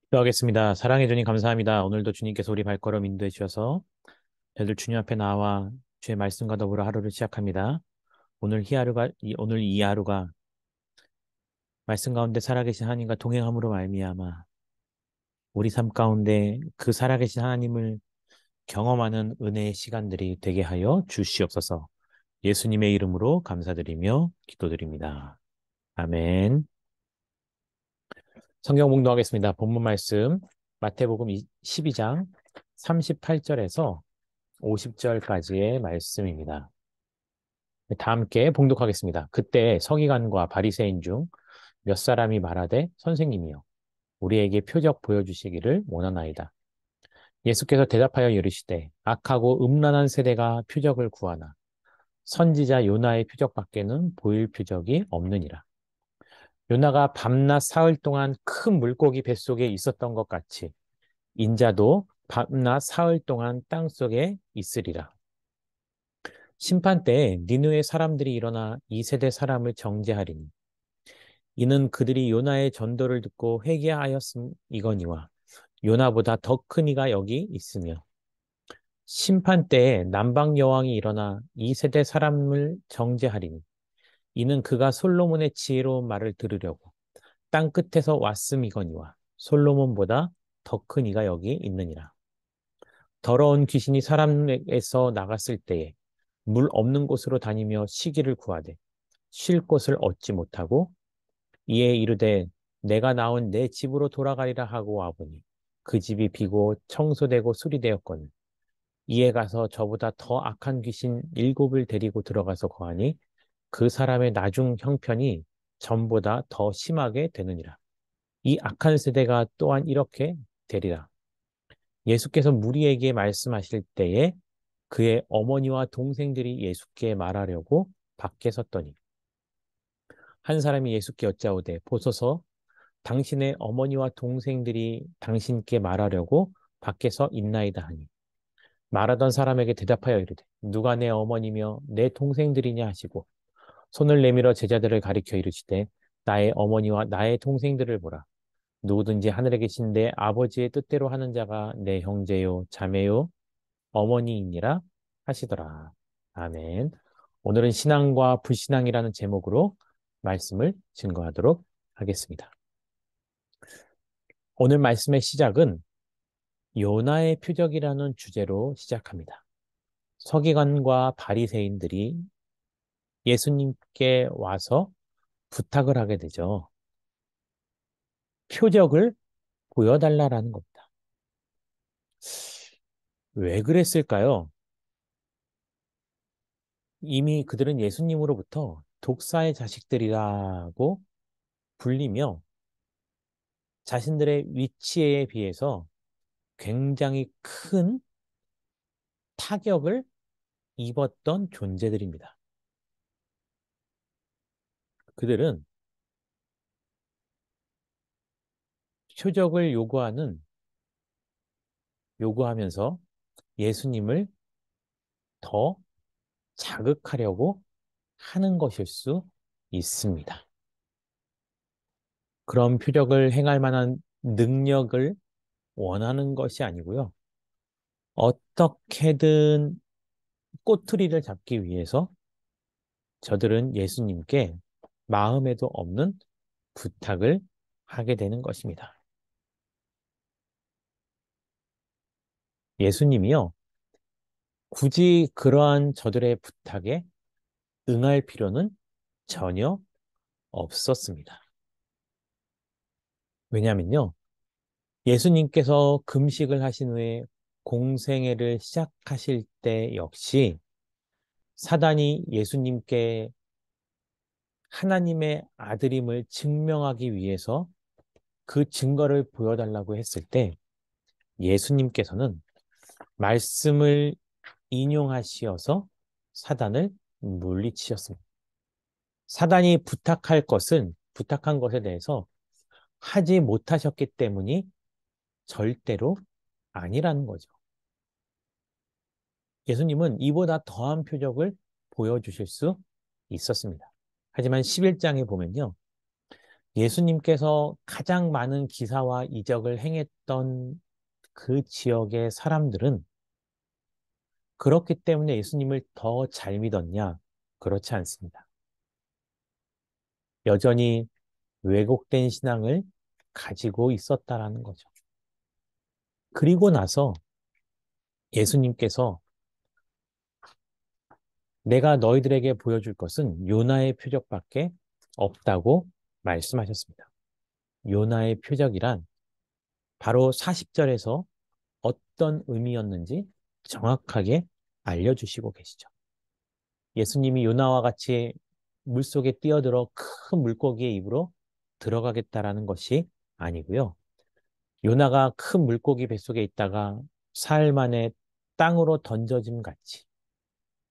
기도하겠습니다. 사랑해 주님 감사합니다. 오늘도 주님께서 우리 발걸음 인도해 주셔서 저희들 주님 앞에 나와 주의 말씀과 더불어 하루를 시작합니다. 오늘 이 하루가 말씀 가운데 살아계신 하나님과 동행함으로 말미암아 우리 삶 가운데 그 살아계신 하나님을 경험하는 은혜의 시간들이 되게 하여 주시옵소서. 예수님의 이름으로 감사드리며 기도드립니다. 아멘. 성경 봉독하겠습니다. 본문 말씀 마태복음 12장 38절에서 50절까지의 말씀입니다. 다 함께 봉독하겠습니다. 그때 서기관과 바리새인 중 몇 사람이 말하되 선생님이여 우리에게 표적 보여주시기를 원하나이다. 예수께서 대답하여 이르시되 악하고 음란한 세대가 표적을 구하나 선지자 요나의 표적밖에는 보일 표적이 없느니라. 요나가 밤낮 사흘 동안 큰 물고기 뱃속에 있었던 것 같이 인자도 밤낮 사흘 동안 땅속에 있으리라. 심판 때에 니느웨 사람들이 일어나 이 세대 사람을 정죄하리니 이는 그들이 요나의 전도를 듣고 회개하였음이거니와 요나보다 더 큰 이가 여기 있으며 심판 때에 남방 여왕이 일어나 이 세대 사람을 정죄하리니 이는 그가 솔로몬의 지혜로운 말을 들으려고 땅 끝에서 왔음이거니와 솔로몬보다 더 큰 이가 여기 있느니라. 더러운 귀신이 사람에게서 나갔을 때에 물 없는 곳으로 다니며 쉬기를 구하되 쉴 곳을 얻지 못하고 이에 이르되 내가 나온 내 집으로 돌아가리라 하고 와보니 그 집이 비고 청소되고 수리되었거늘 이에 가서 저보다 더 악한 귀신 일곱을 데리고 들어가서 거하니 그 사람의 나중 형편이 전보다 더 심하게 되느니라. 이 악한 세대가 또한 이렇게 되리라. 예수께서 무리에게 말씀하실 때에 그의 어머니와 동생들이 예수께 말하려고 밖에 섰더니 한 사람이 예수께 여짜오되 보소서 당신의 어머니와 동생들이 당신께 말하려고 밖에서 있나이다 하니 말하던 사람에게 대답하여 이르되 누가 내 어머니며 내 동생들이냐 하시고 손을 내밀어 제자들을 가리켜 이르시되 나의 어머니와 나의 동생들을 보라. 누구든지 하늘에 계신 내 아버지의 뜻대로 하는 자가 내 형제요 자매요 어머니이니라 하시더라. 아멘. 오늘은 신앙과 불신앙이라는 제목으로 말씀을 증거하도록 하겠습니다. 오늘 말씀의 시작은 요나의 표적이라는 주제로 시작합니다. 서기관과 바리새인들이 예수님께 와서 부탁을 하게 되죠. 표적을 보여달라라는 겁니다. 왜 그랬을까요? 이미 그들은 예수님으로부터 독사의 자식들이라고 불리며 자신들의 위치에 비해서 굉장히 큰 타격을 입었던 존재들입니다. 그들은 표적을 요구하면서 예수님을 더 자극하려고 하는 것일 수 있습니다. 그런 표적을 행할 만한 능력을 원하는 것이 아니고요. 어떻게든 꼬투리를 잡기 위해서 저들은 예수님께 마음에도 없는 부탁을 하게 되는 것입니다. 예수님이요, 굳이 그러한 저들의 부탁에 응할 필요는 전혀 없었습니다. 왜냐하면요, 예수님께서 금식을 하신 후에 공생애를 시작하실 때 역시 사단이 예수님께 하나님의 아들임을 증명하기 위해서 그 증거를 보여달라고 했을 때 예수님께서는 말씀을 인용하시어서 사단을 물리치셨습니다. 사단이 부탁한 것에 대해서 하지 못하셨기 때문이 절대로 아니라는 거죠. 예수님은 이보다 더한 표적을 보여주실 수 있었습니다. 하지만 11장에 보면요. 예수님께서 가장 많은 기사와 이적을 행했던 그 지역의 사람들은 그렇기 때문에 예수님을 더 잘 믿었냐? 그렇지 않습니다. 여전히 왜곡된 신앙을 가지고 있었다라는 거죠. 그리고 나서 예수님께서 내가 너희들에게 보여줄 것은 요나의 표적밖에 없다고 말씀하셨습니다. 요나의 표적이란 바로 40절에서 어떤 의미였는지 정확하게 알려주시고 계시죠. 예수님이 요나와 같이 물속에 뛰어들어 큰 물고기의 입으로 들어가겠다라는 것이 아니고요. 요나가 큰 물고기 뱃속에 있다가 사흘 만에 땅으로 던져짐 같이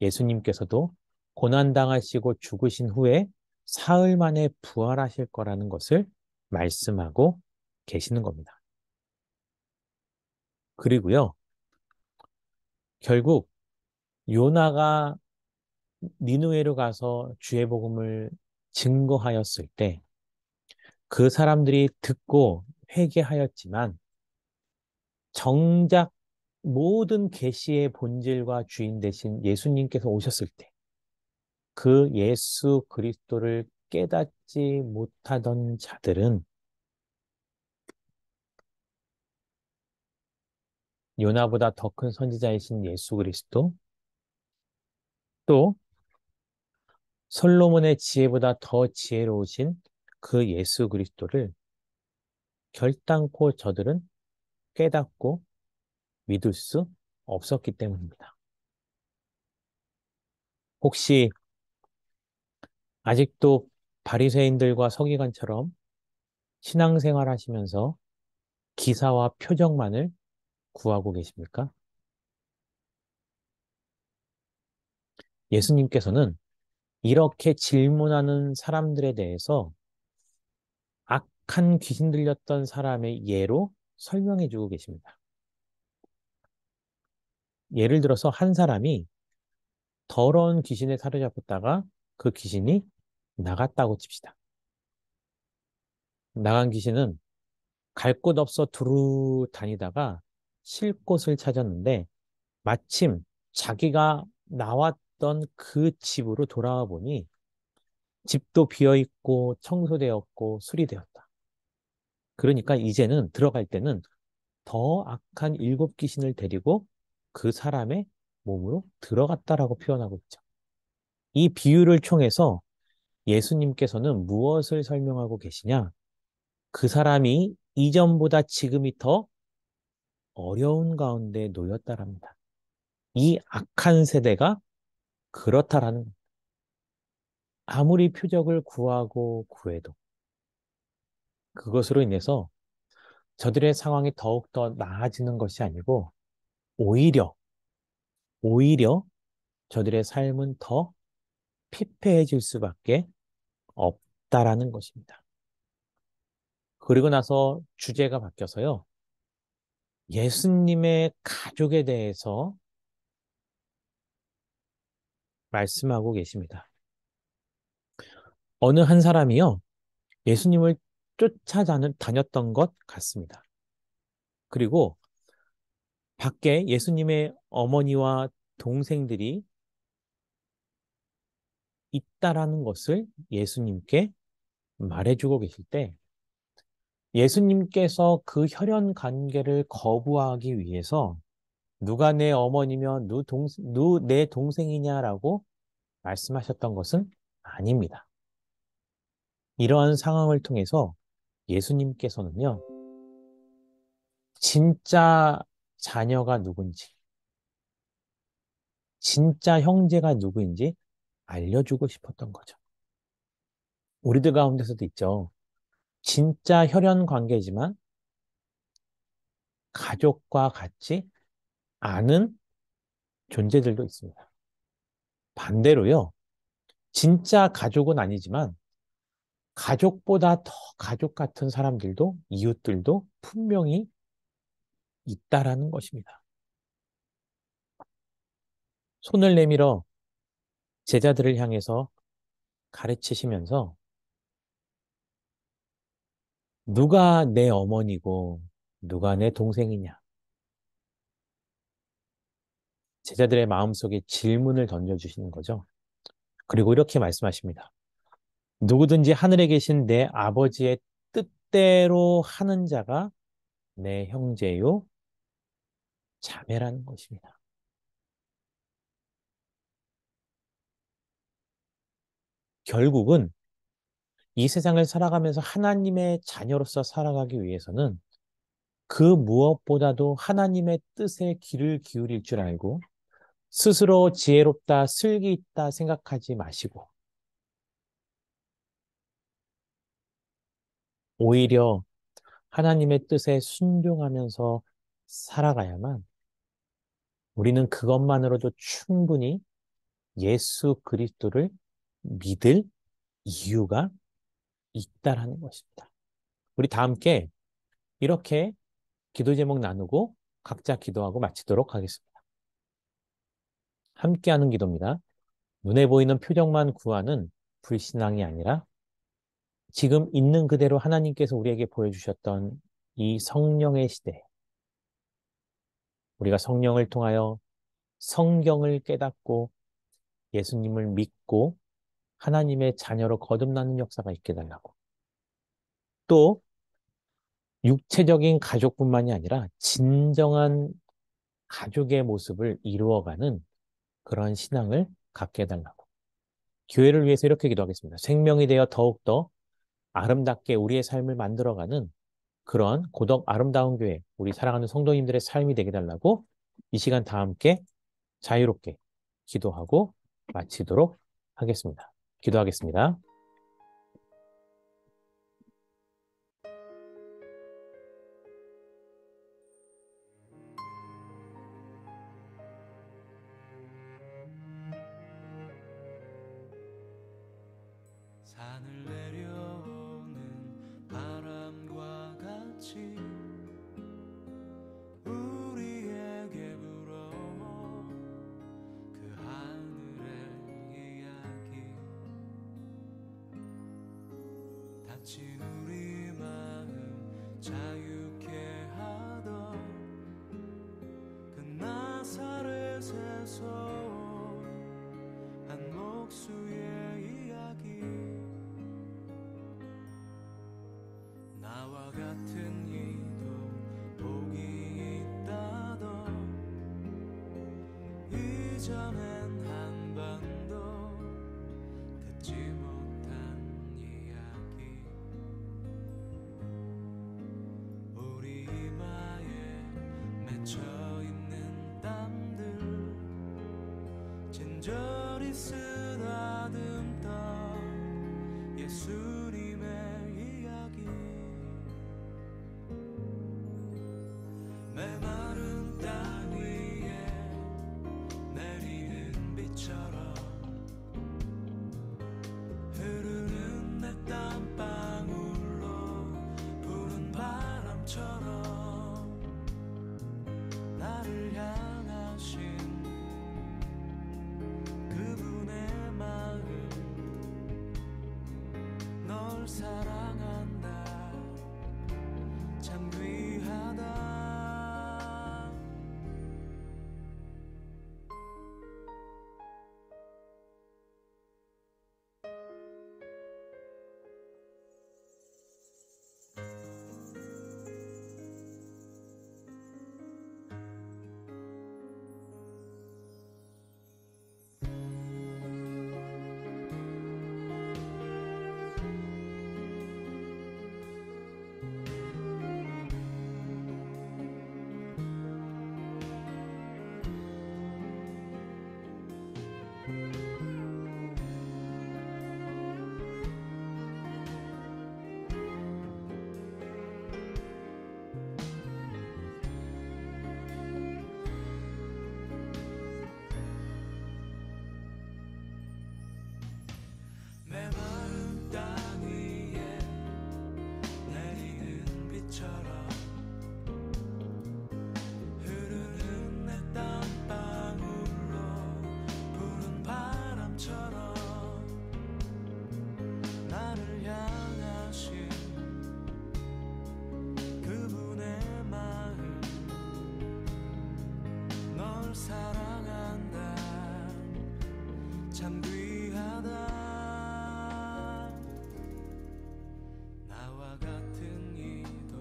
예수님께서도 고난당하시고 죽으신 후에 사흘 만에 부활하실 거라는 것을 말씀하고 계시는 겁니다. 그리고요, 결국 요나가 니느웨로 가서 주의 복음을 증거하였을 때 그 사람들이 듣고 회개하였지만 정작 모든 계시의 본질과 주인 되신 예수님께서 오셨을 때 그 예수 그리스도를 깨닫지 못하던 자들은 요나보다 더 큰 선지자이신 예수 그리스도 또 솔로몬의 지혜보다 더 지혜로우신 그 예수 그리스도를 결단코 저들은 깨닫고 믿을 수 없었기 때문입니다. 혹시 아직도 바리새인들과 서기관처럼 신앙생활 하시면서 기사와 표적만을 구하고 계십니까? 예수님께서는 이렇게 질문하는 사람들에 대해서 악한 귀신 들렸던 사람의 예로 설명해 주고 계십니다. 예를 들어서 한 사람이 더러운 귀신에 사로잡혔다가 그 귀신이 나갔다고 칩시다. 나간 귀신은 갈 곳 없어 두루 다니다가 쉴 곳을 찾았는데 마침 자기가 나왔던 그 집으로 돌아와 보니 집도 비어 있고 청소되었고 수리되었다. 그러니까 이제는 들어갈 때는 더 악한 일곱 귀신을 데리고 그 사람의 몸으로 들어갔다라고 표현하고 있죠. 이 비유를 통해서 예수님께서는 무엇을 설명하고 계시냐? 그 사람이 이전보다 지금이 더 어려운 가운데 놓였다랍니다. 이 악한 세대가 그렇다라는 아무리 표적을 구하고 구해도 그것으로 인해서 저들의 상황이 더욱더 나아지는 것이 아니고 오히려 오히려 저들의 삶은 더 피폐해질 수밖에 없다라는 것입니다. 그리고 나서 주제가 바뀌어서요. 예수님의 가족에 대해서 말씀하고 계십니다. 어느 한 사람이요. 예수님을 다녔던 것 같습니다. 그리고 밖에 예수님의 어머니와 동생들이 있다라는 것을 예수님께 말해주고 계실 때 예수님께서 그 혈연 관계를 거부하기 위해서 누가 내 어머니며 누 내 동생이냐라고 말씀하셨던 것은 아닙니다. 이러한 상황을 통해서 예수님께서는요, 진짜 자녀가 누군지, 진짜 형제가 누구인지 알려주고 싶었던 거죠. 우리들 가운데서도 있죠. 진짜 혈연 관계지만 가족과 같이 아는 존재들도 있습니다. 반대로요, 진짜 가족은 아니지만 가족보다 더 가족 같은 사람들도, 이웃들도 분명히 있다라는 것입니다. 손을 내밀어 제자들을 향해서 가르치시면서 누가 내 어머니고 누가 내 동생이냐? 제자들의 마음속에 질문을 던져주시는 거죠. 그리고 이렇게 말씀하십니다. 누구든지 하늘에 계신 내 아버지의 뜻대로 하는 자가 내 형제요, 자매라는 것입니다. 결국은 이 세상을 살아가면서 하나님의 자녀로서 살아가기 위해서는 그 무엇보다도 하나님의 뜻에 귀를 기울일 줄 알고 스스로 지혜롭다, 슬기 있다 생각하지 마시고 오히려 하나님의 뜻에 순종하면서 살아가야만 우리는 그것만으로도 충분히 예수 그리스도를 믿을 이유가 있다라는 것입니다. 우리 다 함께 이렇게 기도 제목 나누고 각자 기도하고 마치도록 하겠습니다. 함께하는 기도입니다. 눈에 보이는 표정만 구하는 불신앙이 아니라 지금 있는 그대로 하나님께서 우리에게 보여주셨던 이 성령의 시대, 우리가 성령을 통하여 성경을 깨닫고 예수님을 믿고 하나님의 자녀로 거듭나는 역사가 있게 달라고. 또 육체적인 가족뿐만이 아니라 진정한 가족의 모습을 이루어가는 그런 신앙을 갖게 해달라고. 교회를 위해서 이렇게 기도하겠습니다. 생명이 되어 더욱더 아름답게 우리의 삶을 만들어가는 그런 고독 아름다운 교회, 우리 사랑하는 성도님들의 삶이 되게 달라고 이 시간 다 함께 자유롭게 기도하고 마치도록 하겠습니다. 기도하겠습니다. 산을 내려오는 바람과 같이 우리에게 불어온 그 하늘의 이야기 다친 우리 마음 자유케 하던 그 나사렛에서 한 목수의 이야기 나와 같은 이도 복이 있다던 이전엔 한 번도 듣지 못한 이야기 우리 이마에 맺혀있는 땀들 진저리 쓰다듬던 예수님의 이야기 메마른 땅 위에 내리는 비처럼 흐르는 내 땀방울로 부는 바람처럼 나를 향하신 그분의 마음 널 사랑한다 참 귀하다 참 귀하다. 나와 같은 이도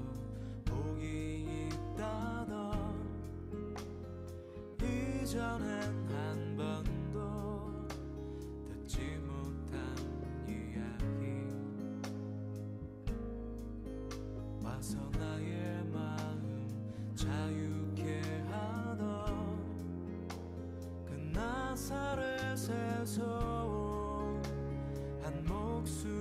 복이 있다던 이전엔 한 번도 듣지 못한 이야기 와서 나의 마음 자유케 하던 그 나사렛에서 온 한 목숨